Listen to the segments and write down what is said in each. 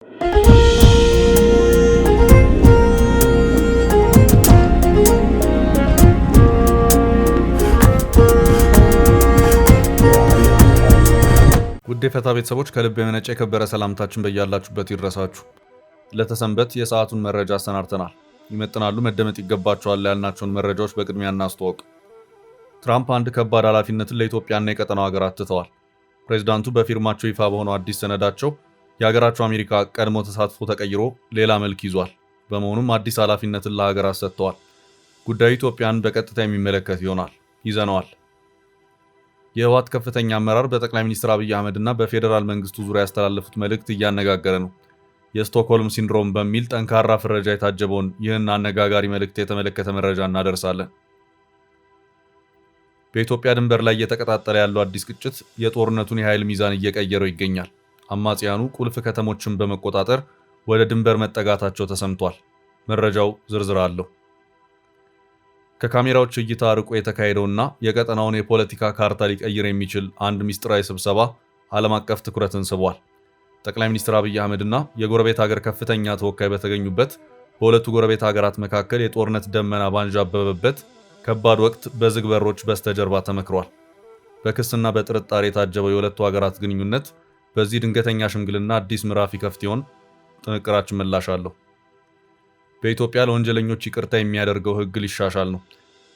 ውድ የፈታ ቤተሰቦች ከልብ የመነጨ የከበረ ሰላምታችን በያላችሁበት ይድረሳችሁ። ለተሰንበት የሰዓቱን መረጃ አሰናድተናል። ይመጥናሉ፣ መደመጥ ይገባቸዋል ያልናቸውን መረጃዎች በቅድሚያ እናስተዋውቅ። ትራምፕ አንድ ከባድ ኃላፊነትን ለኢትዮጵያና የቀጠናው ሀገራት ትተዋል። ፕሬዝዳንቱ በፊርማቸው ይፋ በሆነው አዲስ ሰነዳቸው የሀገራቸው አሜሪካ ቀድሞ ተሳትፎ ተቀይሮ ሌላ መልክ ይዟል። በመሆኑም አዲስ ኃላፊነትን ለሀገራት ሰጥተዋል። ጉዳዩ ኢትዮጵያን በቀጥታ የሚመለከት ይሆናል። ይዘነዋል። የህወሓት ከፍተኛ አመራር በጠቅላይ ሚኒስትር አብይ አህመድ እና በፌዴራል መንግስቱ ዙሪያ ያስተላለፉት መልእክት እያነጋገረ ነው። የስቶክሆልም ሲንድሮም በሚል ጠንካራ ፍረጃ የታጀበውን ይህን አነጋጋሪ መልእክት የተመለከተ መረጃ እናደርሳለን። በኢትዮጵያ ድንበር ላይ እየተቀጣጠለ ያለው አዲስ ግጭት የጦርነቱን የኃይል ሚዛን እየቀየረው ይገኛል። አማጽያኑ ቁልፍ ከተሞችን በመቆጣጠር ወደ ድንበር መጠጋታቸው ተሰምቷል። መረጃው ዝርዝር አለው። ከካሜራዎች እይታ ርቆ የተካሄደውና የቀጠናውን የፖለቲካ ካርታ ሊቀይር የሚችል አንድ ምስጢራዊ ስብሰባ ዓለም አቀፍ ትኩረትን ስቧል። ጠቅላይ ሚኒስትር አብይ አህመድና የጎረቤት ሀገር ከፍተኛ ተወካይ በተገኙበት በሁለቱ ጎረቤት ሀገራት መካከል የጦርነት ደመና ባንዣበበበት ከባድ ወቅት በዝግ በሮች በስተጀርባ ተመክሯል። በክስና በጥርጣሬ የታጀበው የሁለቱ ሀገራት ግንኙነት በዚህ ድንገተኛ ሽምግልና አዲስ ምዕራፍ ይከፍት ይሆን? ጥንቅራችን ምላሽ አለው። በኢትዮጵያ ለወንጀለኞች ይቅርታ የሚያደርገው ሕግ ሊሻሻል ነው።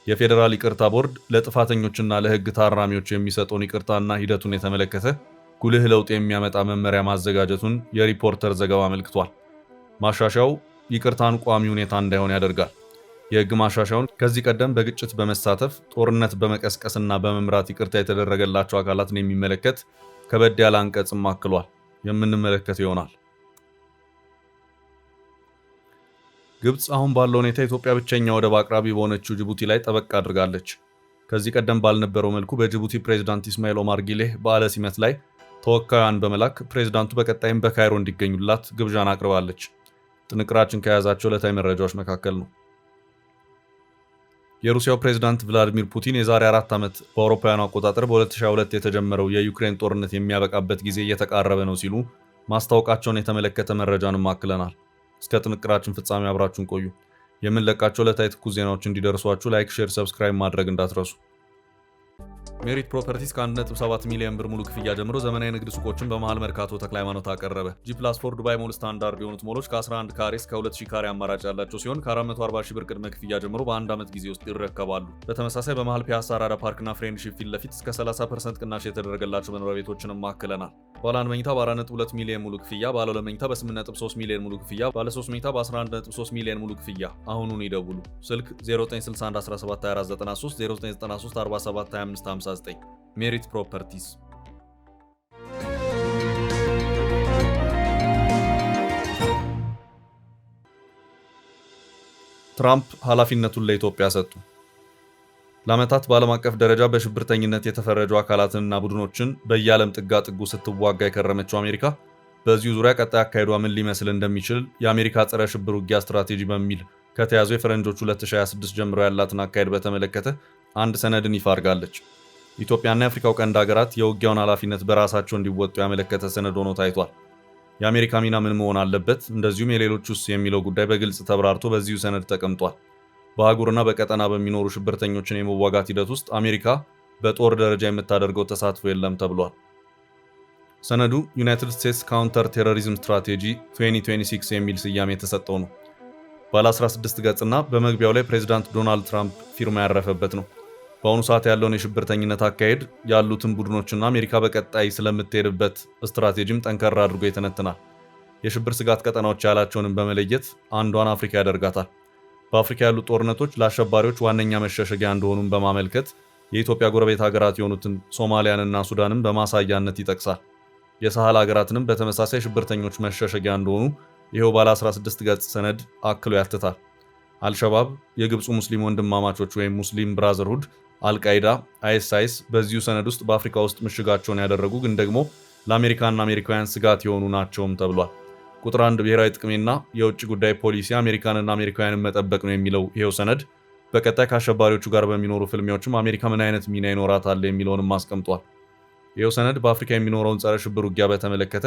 የፌዴራል ይቅርታ ቦርድ ለጥፋተኞችና ለሕግ ታራሚዎች የሚሰጠውን ይቅርታና ሂደቱን የተመለከተ ጉልህ ለውጥ የሚያመጣ መመሪያ ማዘጋጀቱን የሪፖርተር ዘገባ አመልክቷል። ማሻሻያው ይቅርታን ቋሚ ሁኔታ እንዳይሆን ያደርጋል። የሕግ ማሻሻያውን ከዚህ ቀደም በግጭት በመሳተፍ ጦርነት በመቀስቀስና በመምራት ይቅርታ የተደረገላቸው አካላትን የሚመለከት ከበድ ያለ አንቀጽም አክሏል። የምንመለከተው ይሆናል። ግብጽ አሁን ባለው ሁኔታ ኢትዮጵያ ብቸኛ ወደብ አቅራቢ በሆነችው ጅቡቲ ላይ ጠበቅ አድርጋለች። ከዚህ ቀደም ባልነበረው መልኩ በጅቡቲ ፕሬዝዳንት ኢስማኤል ኦማር ጊሌህ በዓለ ሲመት ላይ ተወካዩን በመላክ ፕሬዝዳንቱ በቀጣይም በካይሮ እንዲገኙላት ግብዣን አቅርባለች። ጥንቅራችን ከያዛቸው ዕለታዊ መረጃዎች መካከል ነው። የሩሲያው ፕሬዝዳንት ቭላዲሚር ፑቲን የዛሬ 4 ዓመት በአውሮፓውያኑ አቆጣጠር በ2022 የተጀመረው የዩክሬን ጦርነት የሚያበቃበት ጊዜ እየተቃረበ ነው ሲሉ ማስታወቃቸውን የተመለከተ መረጃንም አክለናል። እስከ ጥንቅራችን ፍጻሜ አብራችሁን ቆዩ። የምንለቃቸው ዕለታዊ ትኩስ ዜናዎች እንዲደርሷችሁ ላይክ፣ ሼር፣ ሰብስክራይብ ማድረግ እንዳትረሱ። ሜሪት ፕሮፐርቲስ ከ1.7 ሚሊዮን ብር ሙሉ ክፍያ ጀምሮ ዘመናዊ ንግድ ሱቆችን በመሃል መርካቶ ተክለ ሃይማኖት አቀረበ። ጂ+4 ዱባይ ሞል ስታንዳርድ የሆኑት ሞሎች ከ11 ካሬ እስከ 2000 ካሬ አማራጭ ያላቸው ሲሆን ከ440 ሺህ ብር ቅድመ ክፍያ ጀምሮ በአንድ ዓመት ጊዜ ውስጥ ይረከባሉ። በተመሳሳይ በመሃል ፒያሳ አራዳ ፓርክና ፍሬንድሺፕ ፊት ለፊት እስከ 30% ቅናሽ የተደረገላቸው መኖሪያ ቤቶችንም ማክለናል። ባለ 1 መኝታ በ4.2 ሚሊዮን ሙሉ ክፍያ፣ ባለ 2 መኝታ በ8.3 ሚሊዮን ሙሉ ክፍያ፣ ባለ 3 መኝታ በ11.3 ሚሊዮን ሙሉ ክፍያ። አሁኑን ይደውሉ። ስልክ 0961172493 0993472559 ሜሪት ፕሮፐርቲስ። ትራምፕ ኃላፊነቱን ለኢትዮጵያ ሰጡ። ለዓመታት በዓለም አቀፍ ደረጃ በሽብርተኝነት የተፈረጁ አካላትንና ቡድኖችን በየዓለም ጥጋ ጥጉ ስትዋጋ የከረመችው አሜሪካ በዚሁ ዙሪያ ቀጣይ አካሄዷ ምን ሊመስል እንደሚችል የአሜሪካ ጸረ ሽብር ውጊያ ስትራቴጂ በሚል ከተያዘው የፈረንጆቹ 2026 ጀምሮ ያላትን አካሄድ በተመለከተ አንድ ሰነድን ይፋ አድርጋለች። ኢትዮጵያና የአፍሪካው ቀንድ ሀገራት የውጊያውን ኃላፊነት በራሳቸው እንዲወጡ ያመለከተ ሰነድ ሆኖ ታይቷል። የአሜሪካ ሚና ምን መሆን አለበት፣ እንደዚሁም የሌሎቹስ የሚለው ጉዳይ በግልጽ ተብራርቶ በዚሁ ሰነድ ተቀምጧል። በአህጉርና በቀጠና በሚኖሩ ሽብርተኞችን የመዋጋት ሂደት ውስጥ አሜሪካ በጦር ደረጃ የምታደርገው ተሳትፎ የለም ተብሏል። ሰነዱ ዩናይትድ ስቴትስ ካውንተር ቴሮሪዝም ስትራቴጂ 2026 የሚል ስያሜ የተሰጠው ነው። ባለ 16 ገጽና በመግቢያው ላይ ፕሬዚዳንት ዶናልድ ትራምፕ ፊርማ ያረፈበት ነው። በአሁኑ ሰዓት ያለውን የሽብርተኝነት አካሄድ ያሉትን ቡድኖችና አሜሪካ በቀጣይ ስለምትሄድበት ስትራቴጂም ጠንከር አድርጎ ይተነትናል። የሽብር ስጋት ቀጠናዎች ያላቸውንም በመለየት አንዷን አፍሪካ ያደርጋታል። በአፍሪካ ያሉ ጦርነቶች ለአሸባሪዎች ዋነኛ መሸሸጊያ እንደሆኑም በማመልከት የኢትዮጵያ ጎረቤት ሀገራት የሆኑትን ሶማሊያንና ሱዳንን በማሳያነት ይጠቅሳል። የሳህል ሀገራትንም በተመሳሳይ ሽብርተኞች መሸሸጊያ እንደሆኑ ይኸው ባለ 16 ገጽ ሰነድ አክሎ ያትታል። አልሸባብ፣ የግብፁ ሙስሊም ወንድማማቾች ወይም ሙስሊም ብራዘርሁድ፣ አልቃይዳ፣ አይኤስአይኤስ በዚሁ ሰነድ ውስጥ በአፍሪካ ውስጥ ምሽጋቸውን ያደረጉ ግን ደግሞ ለአሜሪካና አሜሪካውያን ስጋት የሆኑ ናቸውም ተብሏል። ቁጥር 1 ብሔራዊ ጥቅሜና የውጭ ጉዳይ ፖሊሲ አሜሪካንና አሜሪካውያንን መጠበቅ ነው የሚለው ይኸው ሰነድ በቀጣይ ከአሸባሪዎቹ ጋር በሚኖሩ ፍልሚያዎችም አሜሪካ ምን አይነት ሚና ይኖራታል የሚለውንም አስቀምጧል። ይኸው ሰነድ በአፍሪካ የሚኖረውን ጸረ ሽብር ውጊያ በተመለከተ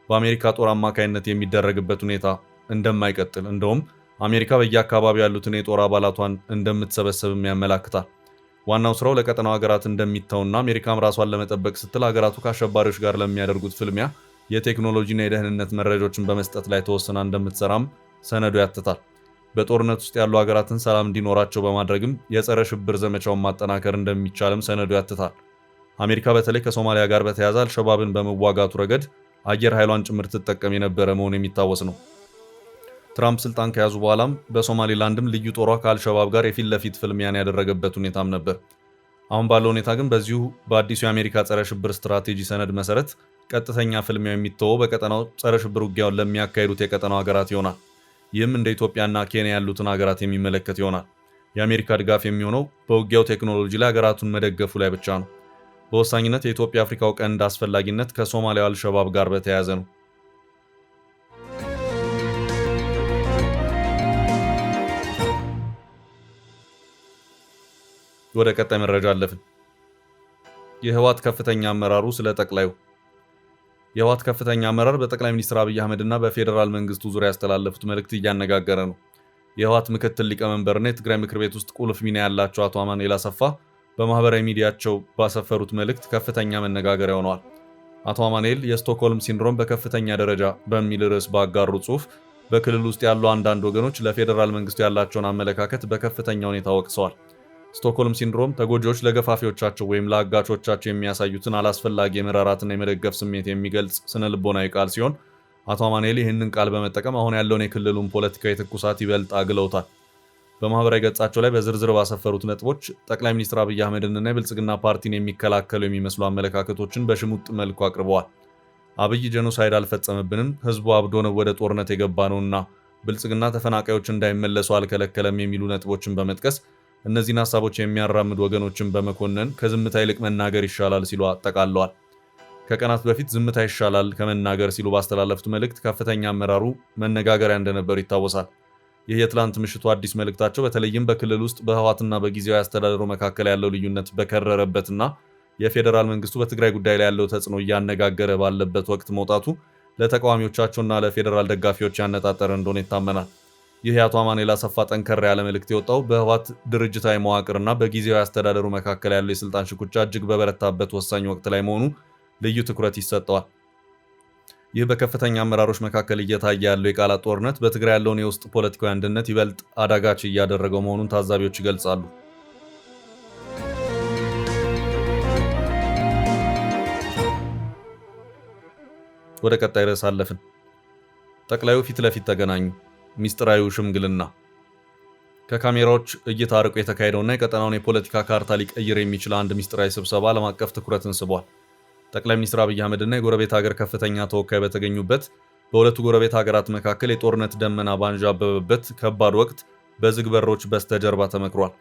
በአሜሪካ ጦር አማካይነት የሚደረግበት ሁኔታ እንደማይቀጥል እንደውም አሜሪካ በየአካባቢው ያሉትን የጦር አባላቷን እንደምትሰበሰብም ያመላክታል። ዋናው ስራው ለቀጠናው ሀገራት እንደሚተውና አሜሪካም ራሷን ለመጠበቅ ስትል ሀገራቱ ከአሸባሪዎች ጋር ለሚያደርጉት ፍልሚያ የቴክኖሎጂና የደህንነት መረጃዎችን በመስጠት ላይ ተወስና እንደምትሰራም ሰነዱ ያትታል። በጦርነት ውስጥ ያሉ ሀገራትን ሰላም እንዲኖራቸው በማድረግም የጸረ ሽብር ዘመቻውን ማጠናከር እንደሚቻልም ሰነዱ ያትታል። አሜሪካ በተለይ ከሶማሊያ ጋር በተያያዘ አልሸባብን በመዋጋቱ ረገድ አየር ኃይሏን ጭምር ትጠቀም የነበረ መሆኑ የሚታወስ ነው። ትራምፕ ስልጣን ከያዙ በኋላም በሶማሊላንድም ልዩ ጦሯ ከአልሸባብ ጋር የፊት ለፊት ፍልሚያን ያደረገበት ሁኔታም ነበር። አሁን ባለው ሁኔታ ግን በዚሁ በአዲሱ የአሜሪካ ጸረ ሽብር ስትራቴጂ ሰነድ መሰረት ቀጥተኛ ፍልሚያው የሚተወው በቀጠናው ጸረ ሽብር ውጊያውን ለሚያካሂዱት የቀጠናው ሀገራት ይሆናል። ይህም እንደ ኢትዮጵያና ኬንያ ያሉትን ሀገራት የሚመለከት ይሆናል። የአሜሪካ ድጋፍ የሚሆነው በውጊያው ቴክኖሎጂ ላይ ሀገራቱን መደገፉ ላይ ብቻ ነው። በወሳኝነት የኢትዮጵያ አፍሪካው ቀንድ አስፈላጊነት ከሶማሊያው አልሸባብ ጋር በተያያዘ ነው። ወደ ቀጣይ መረጃ አለፍን። የህወሓት ከፍተኛ አመራሩ ስለ ጠቅላዩ የህወሓት ከፍተኛ አመራር በጠቅላይ ሚኒስትር አብይ አህመድና በፌዴራል መንግስቱ ዙሪያ ያስተላለፉት መልእክት እያነጋገረ ነው። የህወሓት ምክትል ሊቀመንበርና የትግራይ ምክር ቤት ውስጥ ቁልፍ ሚና ያላቸው አቶ አማኑኤል አሰፋ በማህበራዊ ሚዲያቸው ባሰፈሩት መልእክት ከፍተኛ መነጋገሪያ ሆነዋል። አቶ አማኑኤል የስቶክሆልም ሲንድሮም በከፍተኛ ደረጃ በሚል ርዕስ ባጋሩ ጽሑፍ በክልል ውስጥ ያሉ አንዳንድ ወገኖች ለፌዴራል መንግስቱ ያላቸውን አመለካከት በከፍተኛ ሁኔታ ወቅሰዋል። ስቶክሆልም ሲንድሮም ተጎጂዎች ለገፋፊዎቻቸው ወይም ለአጋቾቻቸው የሚያሳዩትን አላስፈላጊ የመራራትና የመደገፍ ስሜት የሚገልጽ ስነልቦናዊ ቃል ሲሆን አቶ አማኑኤል ይህንን ቃል በመጠቀም አሁን ያለውን የክልሉን ፖለቲካዊ ትኩሳት ይበልጥ አግለውታል። በማህበራዊ ገጻቸው ላይ በዝርዝር ባሰፈሩት ነጥቦች ጠቅላይ ሚኒስትር አብይ አህመድንና የብልጽግና ፓርቲን የሚከላከሉ የሚመስሉ አመለካከቶችን በሽሙጥ መልኩ አቅርበዋል። አብይ ጄኖሳይድ አልፈጸመብንም፣ ህዝቡ አብዶ ነው ወደ ጦርነት የገባ ነውና ብልጽግና ተፈናቃዮች እንዳይመለሱ አልከለከለም የሚሉ ነጥቦችን በመጥቀስ እነዚህን ሀሳቦች የሚያራምዱ ወገኖችን በመኮነን ከዝምታ ይልቅ መናገር ይሻላል ሲሉ አጠቃለዋል። ከቀናት በፊት ዝምታ ይሻላል ከመናገር ሲሉ ባስተላለፉት መልእክት ከፍተኛ አመራሩ መነጋገሪያ እንደነበሩ ይታወሳል። ይህ የትላንት ምሽቱ አዲስ መልእክታቸው በተለይም በክልል ውስጥ በህወሓትና በጊዜያዊ አስተዳደሩ መካከል ያለው ልዩነት በከረረበትና የፌዴራል መንግስቱ በትግራይ ጉዳይ ላይ ያለው ተጽዕኖ እያነጋገረ ባለበት ወቅት መውጣቱ ለተቃዋሚዎቻቸውና ለፌዴራል ደጋፊዎች ያነጣጠረ እንደሆነ ይታመናል። ይህ የአቶ አማኑኤል አሰፋ ጠንከር ያለ መልእክት የወጣው በህወሓት ድርጅታዊ መዋቅርና በጊዜያዊ አስተዳደሩ መካከል ያለው የስልጣን ሽኩቻ እጅግ በበረታበት ወሳኝ ወቅት ላይ መሆኑ ልዩ ትኩረት ይሰጠዋል። ይህ በከፍተኛ አመራሮች መካከል እየታየ ያለው የቃላት ጦርነት በትግራይ ያለውን የውስጥ ፖለቲካዊ አንድነት ይበልጥ አዳጋች እያደረገው መሆኑን ታዛቢዎች ይገልጻሉ። ወደ ቀጣይ ርዕስ አለፍን። ጠቅላዩ ፊት ለፊት ተገናኙ። ሚስጥራዊው ሽምግልና ከካሜራዎች እይታ ርቆ የተካሄደውና የቀጠናውን የፖለቲካ ካርታ ሊቀይር የሚችል አንድ ሚስጥራዊ ስብሰባ ዓለም አቀፍ ትኩረትን ስቧል። ጠቅላይ ሚኒስትር አብይ አህመድና የጎረቤት ሀገር ከፍተኛ ተወካይ በተገኙበት በሁለቱ ጎረቤት ሀገራት መካከል የጦርነት ደመና ባንዣበበበት ከባድ ወቅት በዝግ በሮች በስተጀርባ ተመክሯል።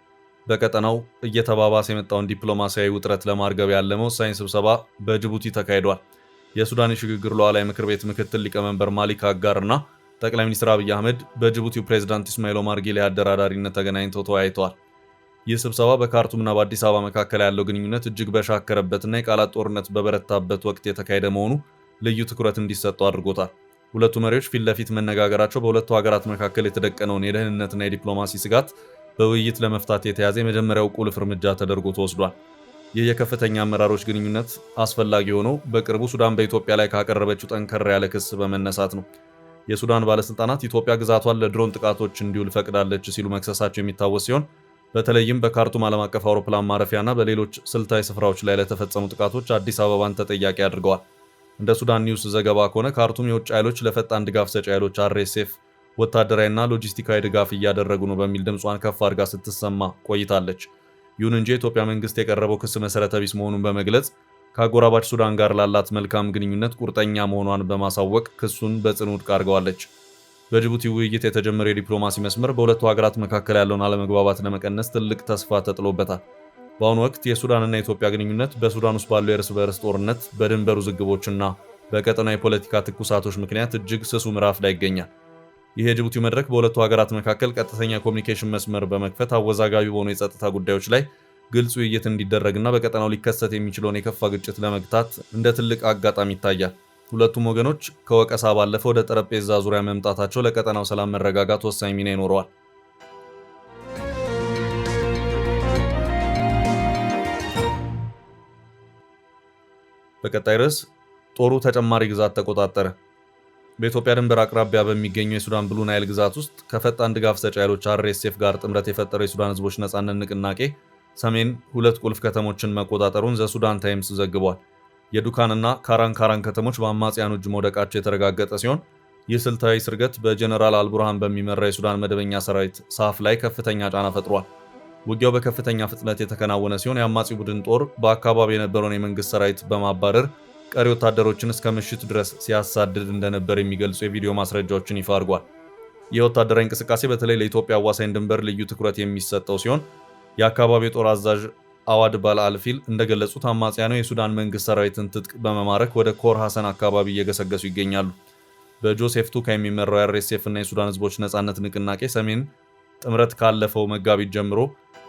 በቀጠናው እየተባባሰ የመጣውን ዲፕሎማሲያዊ ውጥረት ለማርገብ ያለመ ወሳኝ ስብሰባ በጅቡቲ ተካሂዷል። የሱዳን የሽግግር ሉዓላዊ ምክር ቤት ምክትል ሊቀመንበር ማሊክ አጋርና ጠቅላይ ሚኒስትር አብይ አህመድ በጅቡቲው ፕሬዝዳንት ኢስማኤል ኦማር ጌሌ አደራዳሪነት ተገናኝተው ተወያይተዋል። ይህ ስብሰባ በካርቱምና በአዲስ አበባ መካከል ያለው ግንኙነት እጅግ በሻከረበትና የቃላት ጦርነት በበረታበት ወቅት የተካሄደ መሆኑ ልዩ ትኩረት እንዲሰጠው አድርጎታል። ሁለቱ መሪዎች ፊት ለፊት መነጋገራቸው በሁለቱ ሀገራት መካከል የተደቀነውን የደህንነትና የዲፕሎማሲ ስጋት በውይይት ለመፍታት የተያዘ የመጀመሪያው ቁልፍ እርምጃ ተደርጎ ተወስዷል። ይህ የከፍተኛ አመራሮች ግንኙነት አስፈላጊ ሆነው በቅርቡ ሱዳን በኢትዮጵያ ላይ ካቀረበችው ጠንከር ያለ ክስ በመነሳት ነው። የሱዳን ባለስልጣናት ኢትዮጵያ ግዛቷን ለድሮን ጥቃቶች እንዲውል ፈቅዳለች ሲሉ መክሰሳቸው የሚታወስ ሲሆን በተለይም በካርቱም ዓለም አቀፍ አውሮፕላን ማረፊያና በሌሎች ስልታዊ ስፍራዎች ላይ ለተፈጸሙ ጥቃቶች አዲስ አበባን ተጠያቂ አድርገዋል። እንደ ሱዳን ኒውስ ዘገባ ከሆነ ካርቱም የውጭ ኃይሎች ለፈጣን ድጋፍ ሰጪ ኃይሎች RSF ወታደራዊና ሎጂስቲካዊ ድጋፍ እያደረጉ ነው በሚል ድምጿን ከፍ አድርጋ ስትሰማ ቆይታለች። ይሁን እንጂ የኢትዮጵያ መንግስት የቀረበው ክስ መሰረተ ቢስ መሆኑን በመግለጽ ከአጎራባች ሱዳን ጋር ላላት መልካም ግንኙነት ቁርጠኛ መሆኗን በማሳወቅ ክሱን በጽኑ ውድቅ አድርገዋለች። በጅቡቲ ውይይት የተጀመረው የዲፕሎማሲ መስመር በሁለቱ ሀገራት መካከል ያለውን አለመግባባት ለመቀነስ ትልቅ ተስፋ ተጥሎበታል። በአሁኑ ወቅት የሱዳንና የኢትዮጵያ ግንኙነት በሱዳን ውስጥ ባለው የእርስ በርስ ጦርነት፣ በድንበር ውዝግቦችና በቀጠናዊ የፖለቲካ ትኩሳቶች ምክንያት እጅግ ስሱ ምዕራፍ ላይ ይገኛል። ይህ የጅቡቲው መድረክ በሁለቱ ሀገራት መካከል ቀጥተኛ ኮሚኒኬሽን መስመር በመክፈት አወዛጋቢ በሆኑ የጸጥታ ጉዳዮች ላይ ግልጽ ውይይት እንዲደረግና በቀጠናው ሊከሰት የሚችለውን የከፋ ግጭት ለመግታት እንደ ትልቅ አጋጣሚ ይታያል። ሁለቱም ወገኖች ከወቀሳ ባለፈ ወደ ጠረጴዛ ዙሪያ መምጣታቸው ለቀጠናው ሰላም መረጋጋት ወሳኝ ሚና ይኖረዋል። በቀጣይ ርዕስ ጦሩ ተጨማሪ ግዛት ተቆጣጠረ። በኢትዮጵያ ድንበር አቅራቢያ በሚገኘው የሱዳን ብሉ ናይል ግዛት ውስጥ ከፈጣን ድጋፍ ሰጪ ኃይሎች RSF ጋር ጥምረት የፈጠረው የሱዳን ህዝቦች ነጻነት ንቅናቄ ሰሜን ሁለት ቁልፍ ከተሞችን መቆጣጠሩን ዘሱዳን ታይምስ ዘግቧል። የዱካንና ካራን ከተሞች በአማጽያኑ እጅ መውደቃቸው የተረጋገጠ ሲሆን ይህ ስልታዊ ስርገት በጀነራል አልቡርሃን በሚመራ የሱዳን መደበኛ ሰራዊት ሳፍ ላይ ከፍተኛ ጫና ፈጥሯል። ውጊያው በከፍተኛ ፍጥነት የተከናወነ ሲሆን የአማጺው ቡድን ጦር በአካባቢው የነበረውን የመንግስት ሰራዊት በማባረር ቀሪ ወታደሮችን እስከ ምሽት ድረስ ሲያሳድድ እንደነበር የሚገልጹ የቪዲዮ ማስረጃዎችን ይፋ አድርጓል። ይህ ወታደራዊ እንቅስቃሴ በተለይ ለኢትዮጵያ አዋሳኝ ድንበር ልዩ ትኩረት የሚሰጠው ሲሆን የአካባቢው ጦር አዛዥ አዋድ ባልአልፊል እንደገለጹት አማጽያኑ የሱዳን መንግስት ሰራዊትን ትጥቅ በመማረክ ወደ ኮር ሐሰን አካባቢ እየገሰገሱ ይገኛሉ። በጆሴፍ ቱካ የሚመራው የRSF እና የሱዳን ህዝቦች ነጻነት ንቅናቄ ሰሜን ጥምረት ካለፈው መጋቢት ጀምሮ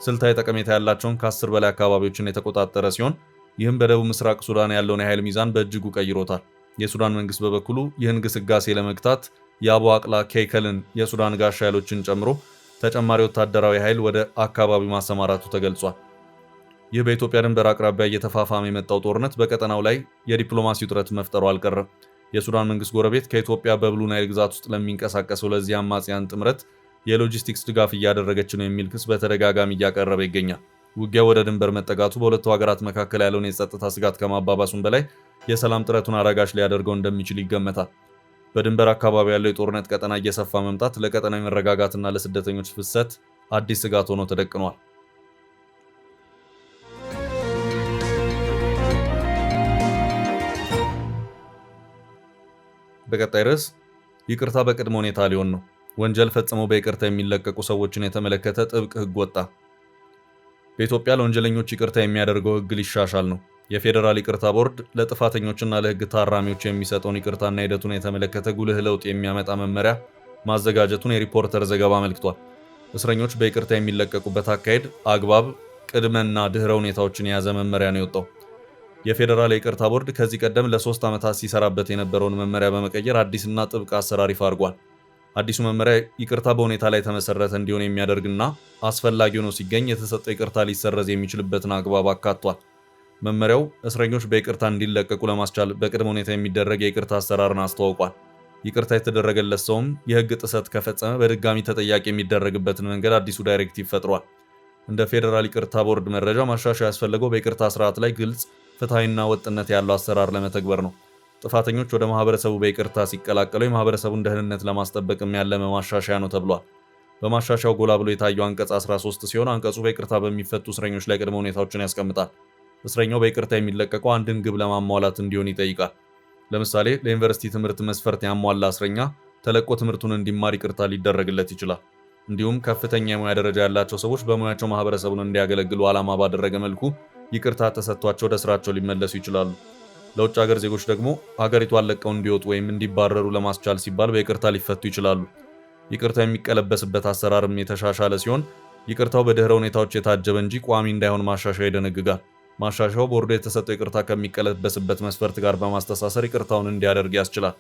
ስልታዊ ጠቀሜታ ያላቸውን ከ10 በላይ አካባቢዎችን የተቆጣጠረ ሲሆን ይህም በደቡብ ምስራቅ ሱዳን ያለውን የኃይል ሚዛን በእጅጉ ቀይሮታል። የሱዳን መንግስት በበኩሉ ይህን ግስጋሴ ለመግታት የአቡ አቅላ ኬይከልን የሱዳን ጋሻ ኃይሎችን ጨምሮ ተጨማሪ ወታደራዊ ኃይል ወደ አካባቢው ማሰማራቱ ተገልጿል። ይህ በኢትዮጵያ ድንበር አቅራቢያ እየተፋፋመ የመጣው ጦርነት በቀጠናው ላይ የዲፕሎማሲ ውጥረት መፍጠሩ አልቀረም። የሱዳን መንግስት ጎረቤት ከኢትዮጵያ በብሉ ናይል ግዛት ውስጥ ለሚንቀሳቀሰው ለዚህ አማጽያን ጥምረት የሎጂስቲክስ ድጋፍ እያደረገች ነው የሚል ክስ በተደጋጋሚ እያቀረበ ይገኛል። ውጊያው ወደ ድንበር መጠጋቱ በሁለቱ ሀገራት መካከል ያለውን የጸጥታ ስጋት ከማባባሱም በላይ የሰላም ጥረቱን አዳጋች ሊያደርገው እንደሚችል ይገመታል። በድንበር አካባቢ ያለው የጦርነት ቀጠና እየሰፋ መምጣት ለቀጠናዊ መረጋጋትና ለስደተኞች ፍሰት አዲስ ስጋት ሆኖ ተደቅኗል። በቀጣይ ርዕስ ይቅርታ በቅድመ ሁኔታ ሊሆን ነው። ወንጀል ፈጽመው በይቅርታ የሚለቀቁ ሰዎችን የተመለከተ ጥብቅ ህግ ወጣ። በኢትዮጵያ ለወንጀለኞች ይቅርታ የሚያደርገው ህግ ሊሻሻል ነው። የፌዴራል ይቅርታ ቦርድ ለጥፋተኞችና ለህግ ታራሚዎች የሚሰጠውን ይቅርታና ሂደቱን የተመለከተ ጉልህ ለውጥ የሚያመጣ መመሪያ ማዘጋጀቱን የሪፖርተር ዘገባ አመልክቷል። እስረኞች በይቅርታ የሚለቀቁበት አካሄድ አግባብ፣ ቅድመና ድህረ ሁኔታዎችን የያዘ መመሪያ ነው የወጣው። የፌዴራል የይቅርታ ቦርድ ከዚህ ቀደም ለ3 ዓመታት ሲሰራበት የነበረውን መመሪያ በመቀየር አዲስና ጥብቅ አሰራር ይፋ አድርጓል። አዲሱ መመሪያ ይቅርታ በሁኔታ ላይ የተመሰረተ እንዲሆን የሚያደርግና አስፈላጊ ሆኖ ሲገኝ የተሰጠው ይቅርታ ሊሰረዝ የሚችልበትን አግባብ አካቷል። መመሪያው እስረኞች በይቅርታ እንዲለቀቁ ለማስቻል በቅድመ ሁኔታ የሚደረግ የይቅርታ አሰራርን አስተዋውቋል። ይቅርታ የተደረገለት ሰውም የህግ ጥሰት ከፈጸመ በድጋሚ ተጠያቂ የሚደረግበትን መንገድ አዲሱ ዳይሬክቲቭ ፈጥሯል። እንደ ፌዴራል ይቅርታ ቦርድ መረጃ ማሻሻያ ያስፈለገው በይቅርታ ስርዓት ላይ ግልጽ፣ ፍትሐዊና ወጥነት ያለው አሰራር ለመተግበር ነው። ጥፋተኞች ወደ ማህበረሰቡ በይቅርታ ሲቀላቀሉ የማህበረሰቡን ደህንነት ለማስጠበቅም ያለመ ማሻሻያ ነው ተብሏል። በማሻሻያው ጎላ ብሎ የታየው አንቀጽ 13 ሲሆን አንቀጹ በይቅርታ በሚፈቱ እስረኞች ላይ ቅድመ ሁኔታዎችን ያስቀምጣል። እስረኛው በይቅርታ የሚለቀቀው አንድን ግብ ለማሟላት እንዲሆን ይጠይቃል። ለምሳሌ ለዩኒቨርሲቲ ትምህርት መስፈርት ያሟላ እስረኛ ተለቆ ትምህርቱን እንዲማር ይቅርታ ሊደረግለት ይችላል። እንዲሁም ከፍተኛ የሙያ ደረጃ ያላቸው ሰዎች በሙያቸው ማህበረሰቡን እንዲያገለግሉ ዓላማ ባደረገ መልኩ ይቅርታ ተሰጥቷቸው ወደ ስራቸው ሊመለሱ ይችላሉ። ለውጭ ሀገር ዜጎች ደግሞ ሀገሪቷን ለቀው እንዲወጡ ወይም እንዲባረሩ ለማስቻል ሲባል በይቅርታ ሊፈቱ ይችላሉ። ይቅርታ የሚቀለበስበት አሰራርም የተሻሻለ ሲሆን ይቅርታው በድህረ ሁኔታዎች የታጀበ እንጂ ቋሚ እንዳይሆን ማሻሻያ ይደነግጋል። ማሻሻያው ቦርዱ የተሰጠው ይቅርታ ከሚቀለበስበት መስፈርት ጋር በማስተሳሰር ይቅርታውን እንዲያደርግ ያስችላል።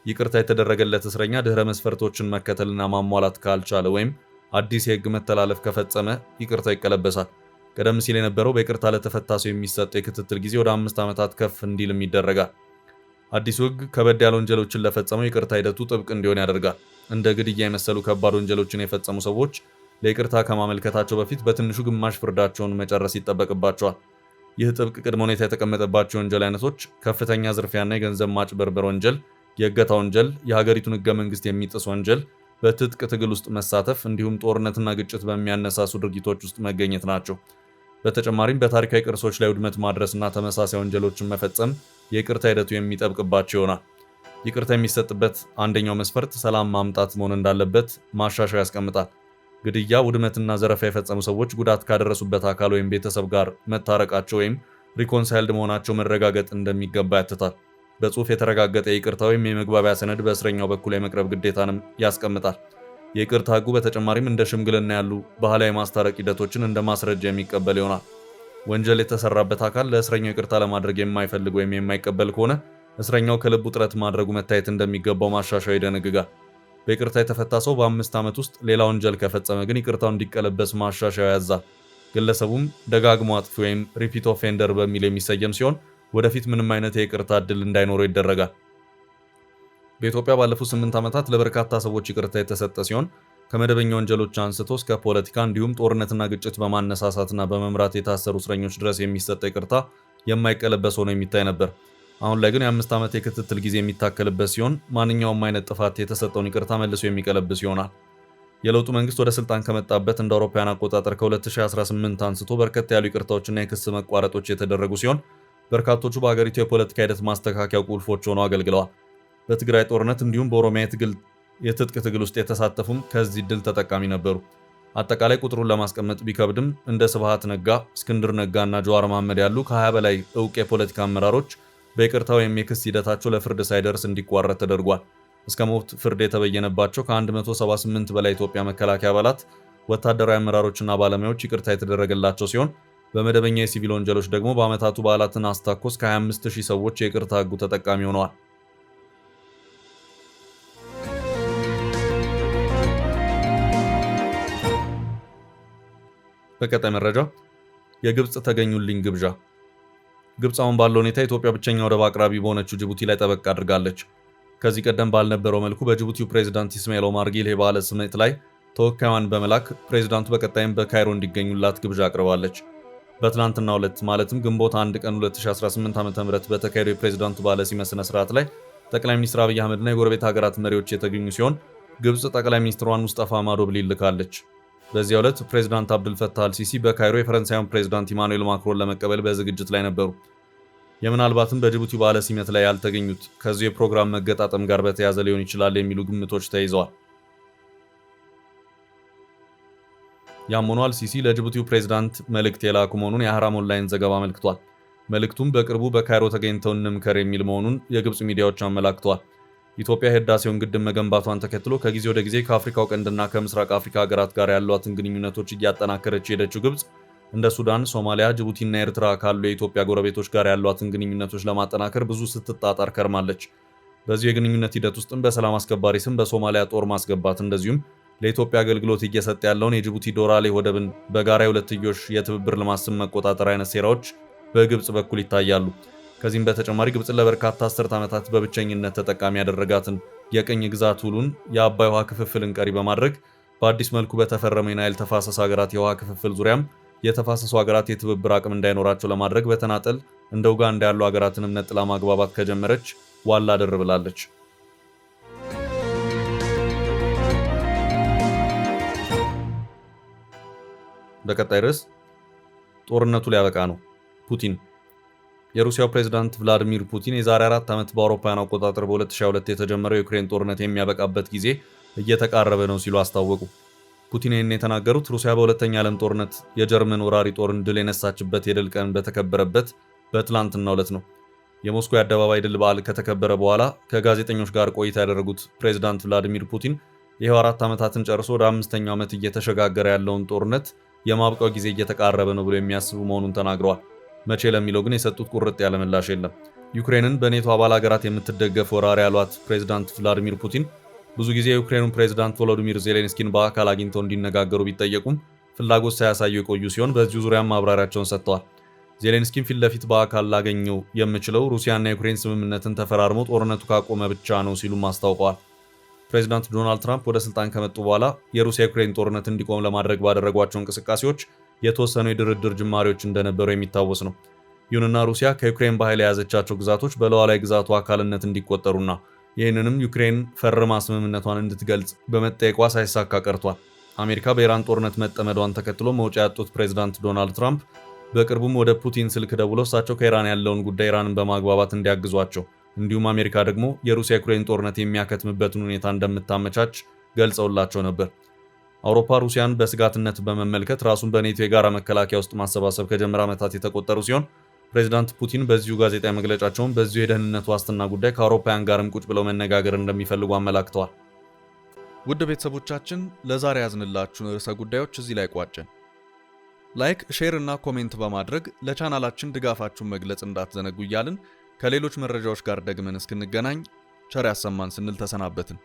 ይቅርታ የተደረገለት እስረኛ ድህረ መስፈርቶችን መከተልና ማሟላት ካልቻለ ወይም አዲስ የህግ መተላለፍ ከፈጸመ ይቅርታ ይቀለበሳል። ቀደም ሲል የነበረው በይቅርታ ለተፈታ ሰው የሚሰጠው የክትትል ጊዜ ወደ 5 ዓመታት ከፍ እንዲልም ይደረጋል። አዲሱ ህግ ከበድ ያለ ወንጀሎችን ለፈጸመው ይቅርታ ሂደቱ ጥብቅ እንዲሆን ያደርጋል። እንደ ግድያ የመሰሉ ከባድ ወንጀሎችን የፈጸሙ ሰዎች ለይቅርታ ከማመልከታቸው በፊት በትንሹ ግማሽ ፍርዳቸውን መጨረስ ይጠበቅባቸዋል። ይህ ጥብቅ ቅድመ ሁኔታ የተቀመጠባቸው የወንጀል አይነቶች ከፍተኛ ዝርፊያና የገንዘብ ማጭበርበር ወንጀል፣ የእገታ ወንጀል፣ የሀገሪቱን ህገ መንግስት የሚጥስ ወንጀል፣ በትጥቅ ትግል ውስጥ መሳተፍ እንዲሁም ጦርነትና ግጭት በሚያነሳሱ ድርጊቶች ውስጥ መገኘት ናቸው። በተጨማሪም በታሪካዊ ቅርሶች ላይ ውድመት ማድረስና ተመሳሳይ ወንጀሎችን መፈጸም የይቅርታ ሂደቱ የሚጠብቅባቸው ይሆናል። ይቅርታ የሚሰጥበት አንደኛው መስፈርት ሰላም ማምጣት መሆን እንዳለበት ማሻሻያ ያስቀምጣል። ግድያ፣ ውድመትና ዘረፋ የፈጸሙ ሰዎች ጉዳት ካደረሱበት አካል ወይም ቤተሰብ ጋር መታረቃቸው ወይም ሪኮንሳይልድ መሆናቸው መረጋገጥ እንደሚገባ ያትታል። በጽሑፍ የተረጋገጠ የይቅርታ ወይም የመግባቢያ ሰነድ በእስረኛው በኩል የመቅረብ ግዴታንም ያስቀምጣል። የይቅርታ ህጉ በተጨማሪም እንደ ሽምግልና ያሉ ባህላዊ ማስታረቅ ሂደቶችን እንደ ማስረጃ የሚቀበል ይሆናል። ወንጀል የተሰራበት አካል ለእስረኛው ይቅርታ ለማድረግ የማይፈልግ ወይም የማይቀበል ከሆነ እስረኛው ከልብ ውጥረት ማድረጉ መታየት እንደሚገባው ማሻሻያው ይደነግጋል። በይቅርታ የተፈታ ሰው በ5 ዓመት ውስጥ ሌላ ወንጀል ከፈጸመ ግን ይቅርታው እንዲቀለበስ ማሻሻያው ያዛል። ግለሰቡም ደጋግሞ አጥፊ ወይም ሪፒት ኦፌንደር በሚል የሚሰየም ሲሆን ወደፊት ምንም አይነት የይቅርታ ዕድል እንዳይኖረው ይደረጋል። በኢትዮጵያ ባለፉት 8 ዓመታት ለበርካታ ሰዎች ይቅርታ የተሰጠ ሲሆን ከመደበኛ ወንጀሎች አንስቶ እስከ ፖለቲካ እንዲሁም ጦርነትና ግጭት በማነሳሳትና በመምራት የታሰሩ እስረኞች ድረስ የሚሰጥ ይቅርታ የማይቀለበስ ሆኖ የሚታይ ነበር። አሁን ላይ ግን የ5 ዓመት የክትትል ጊዜ የሚታከልበት ሲሆን ማንኛውም አይነት ጥፋት የተሰጠውን ይቅርታ መልሶ የሚቀለብስ ይሆናል። የለውጡ መንግስት ወደ ስልጣን ከመጣበት እንደ አውሮፓውያን አቆጣጠር ከ2018 አንስቶ በርከት ያሉ ይቅርታዎችና የክስ መቋረጦች የተደረጉ ሲሆን በርካቶቹ በሀገሪቱ የፖለቲካ ሂደት ማስተካከያ ቁልፎች ሆነው አገልግለዋል። በትግራይ ጦርነት እንዲሁም በኦሮሚያ የትጥቅ ትግል ውስጥ የተሳተፉም ከዚህ ድል ተጠቃሚ ነበሩ። አጠቃላይ ቁጥሩን ለማስቀመጥ ቢከብድም እንደ ስብሃት ነጋ፣ እስክንድር ነጋ እና ጀዋር መሐመድ ያሉ ከ20 በላይ እውቅ የፖለቲካ አመራሮች በይቅርታ ወይም የክስ ሂደታቸው ለፍርድ ሳይደርስ እንዲቋረጥ ተደርጓል። እስከ ሞት ፍርድ የተበየነባቸው ከ178 በላይ ኢትዮጵያ መከላከያ አባላት፣ ወታደራዊ አመራሮችና ባለሙያዎች ይቅርታ የተደረገላቸው ሲሆን በመደበኛ የሲቪል ወንጀሎች ደግሞ በዓመታቱ በዓላትን አስታኮ እስከ 25000 ሰዎች የይቅርታ ሕጉ ተጠቃሚ ሆነዋል። በቀጣይ መረጃ የግብፅ ተገኙልኝ ግብዣ። ግብፅ አሁን ባለው ሁኔታ ኢትዮጵያ ብቸኛ ወደብ አቅራቢ በሆነችው ጅቡቲ ላይ ጠበቅ አድርጋለች። ከዚህ ቀደም ባልነበረው መልኩ በጅቡቲው ፕሬዝዳንት ኢስማኤል ኦማር ጊሌ በዓለ ሲመት ላይ ተወካዩን በመላክ ፕሬዝዳንቱ በቀጣይም በካይሮ እንዲገኙላት ግብዣ አቅርባለች። በትናንትናው ዕለት ማለትም ግንቦት 1 ቀን 2018 ዓ.ም በተካሄደው የፕሬዝዳንቱ በዓለ ሲመት ስነ ስርዓት ላይ ጠቅላይ ሚኒስትር አብይ አህመድና የጎረቤት ሀገራት መሪዎች የተገኙ ሲሆን ግብፅ ጠቅላይ ሚኒስትሯን ሙስጠፋ ማዶብሊ ልካለች። በዚያው ዕለት ፕሬዝዳንት አብዱል ፈታህ አልሲሲ በካይሮ የፈረንሳዩን ፕሬዝዳንት ኢማኑኤል ማክሮን ለመቀበል በዝግጅት ላይ ነበሩ። የምናልባትም በጅቡቲ በዓለ ሲመት ላይ ያልተገኙት ከዚሁ የፕሮግራም መገጣጠም ጋር በተያያዘ ሊሆን ይችላል የሚሉ ግምቶች ተይዘዋል። ያም ሆኖ አልሲሲ ለጅቡቲው ፕሬዝዳንት መልእክት የላኩ መሆኑን የአህራም ኦንላይን ዘገባ አመልክቷል። መልእክቱም በቅርቡ በካይሮ ተገኝተው እንምከር የሚል መሆኑን የግብፅ ሚዲያዎች አመላክተዋል። ኢትዮጵያ የህዳሴውን ግድብ መገንባቷን ተከትሎ ከጊዜ ወደ ጊዜ ከአፍሪካው ቀንድና ከምስራቅ አፍሪካ ሀገራት ጋር ያሏትን ግንኙነቶች እያጠናከረች የሄደችው ግብፅ እንደ ሱዳን፣ ሶማሊያ፣ ጅቡቲና ኤርትራ ካሉ የኢትዮጵያ ጎረቤቶች ጋር ያሏትን ግንኙነቶች ለማጠናከር ብዙ ስትጣጣር ከርማለች። በዚሁ የግንኙነት ሂደት ውስጥም በሰላም አስከባሪ ስም በሶማሊያ ጦር ማስገባት እንደዚሁም ለኢትዮጵያ አገልግሎት እየሰጠ ያለውን የጅቡቲ ዶራሌ ወደብን በጋራ የሁለትዮሽ የትብብር ልማት ስም መቆጣጠር አይነት ሴራዎች በግብፅ በኩል ይታያሉ። ከዚህም በተጨማሪ ግብፅን ለበርካታ አስርት ዓመታት በብቸኝነት ተጠቃሚ ያደረጋትን የቅኝ ግዛት ውሉን የአባይ ውሃ ክፍፍልን ቀሪ በማድረግ በአዲስ መልኩ በተፈረመው የናይል ተፋሰስ ሀገራት የውሃ ክፍፍል ዙሪያም የተፋሰሱ ሀገራት የትብብር አቅም እንዳይኖራቸው ለማድረግ በተናጠል እንደ ኡጋንዳ ያሉ ሀገራትንም ነጥላ ማግባባት ከጀመረች ዋላ ደር ብላለች። በቀጣይ ርዕስ ጦርነቱ ሊያበቃ ነው። ፑቲን የሩሲያው ፕሬዝዳንት ቭላዲሚር ፑቲን የዛሬ 4 ዓመት በአውሮፓውያን አቆጣጠር በ2022 የተጀመረው የዩክሬን ጦርነት የሚያበቃበት ጊዜ እየተቃረበ ነው ሲሉ አስታወቁ። ፑቲን ይህን የተናገሩት ሩሲያ በሁለተኛ ዓለም ጦርነት የጀርመን ወራሪ ጦርን ድል የነሳችበት የድል ቀን በተከበረበት በትላንትናው ዕለት ነው። የሞስኮ የአደባባይ ድል በዓል ከተከበረ በኋላ ከጋዜጠኞች ጋር ቆይታ ያደረጉት ፕሬዝዳንት ቭላዲሚር ፑቲን ይኸው 4 ዓመታትን ጨርሶ ወደ 5ኛው ዓመት እየተሸጋገረ ያለውን ጦርነት የማብቂያው ጊዜ እየተቃረበ ነው ብሎ የሚያስቡ መሆኑን ተናግረዋል። መቼ ለሚለው ግን የሰጡት ቁርጥ ያለ ምላሽ የለም። ዩክሬንን በኔቶ አባል ሀገራት የምትደገፍ ወራሪ ያሏት ፕሬዝዳንት ቭላዲሚር ፑቲን ብዙ ጊዜ የዩክሬኑን ፕሬዝዳንት ቮሎዲሚር ዜሌንስኪን በአካል አግኝተው እንዲነጋገሩ ቢጠየቁም ፍላጎት ሳያሳዩ የቆዩ ሲሆን በዚሁ ዙሪያም ማብራሪያቸውን ሰጥተዋል። ዜሌንስኪን ፊት ለፊት በአካል ላገኘው የምችለው ሩሲያና ዩክሬን ስምምነትን ተፈራርመው ጦርነቱ ካቆመ ብቻ ነው ሲሉም አስታውቀዋል። ፕሬዝዳንት ዶናልድ ትራምፕ ወደ ስልጣን ከመጡ በኋላ የሩሲያ ዩክሬን ጦርነት እንዲቆም ለማድረግ ባደረጓቸው እንቅስቃሴዎች የተወሰኑ የድርድር ጅማሬዎች እንደነበሩ የሚታወስ ነው። ይሁንና ሩሲያ ከዩክሬን በኃይል የያዘቻቸው ግዛቶች በሉዓላዊ ግዛቱ አካልነት እንዲቆጠሩና ይህንንም ዩክሬን ፈርማ ስምምነቷን እንድትገልጽ በመጠየቋ ሳይሳካ ቀርቷል። አሜሪካ በኢራን ጦርነት መጠመዷን ተከትሎ መውጫ ያጡት ፕሬዝዳንት ዶናልድ ትራምፕ በቅርቡም ወደ ፑቲን ስልክ ደውለው እሳቸው ከኢራን ያለውን ጉዳይ ኢራንን በማግባባት እንዲያግዟቸው እንዲሁም አሜሪካ ደግሞ የሩሲያ ዩክሬን ጦርነት የሚያከትምበትን ሁኔታ እንደምታመቻች ገልጸውላቸው ነበር። አውሮፓ ሩሲያን በስጋትነት በመመልከት ራሱን በኔቶ የጋራ መከላከያ ውስጥ ማሰባሰብ ከጀመረ ዓመታት የተቆጠሩ ሲሆን ፕሬዝዳንት ፑቲን በዚሁ ጋዜጣዊ መግለጫቸውን በዚሁ የደህንነት ዋስትና ጉዳይ ከአውሮፓውያን ጋርም ቁጭ ብለው መነጋገር እንደሚፈልጉ አመላክተዋል። ውድ ቤተሰቦቻችን ለዛሬ ያዝንላችሁን ርዕሰ ጉዳዮች እዚህ ላይ ቋጨን። ላይክ፣ ሼር እና ኮሜንት በማድረግ ለቻናላችን ድጋፋችሁን መግለጽ እንዳትዘነጉ እያልን ከሌሎች መረጃዎች ጋር ደግመን እስክንገናኝ ቸር ያሰማን ስንል ተሰናበትን።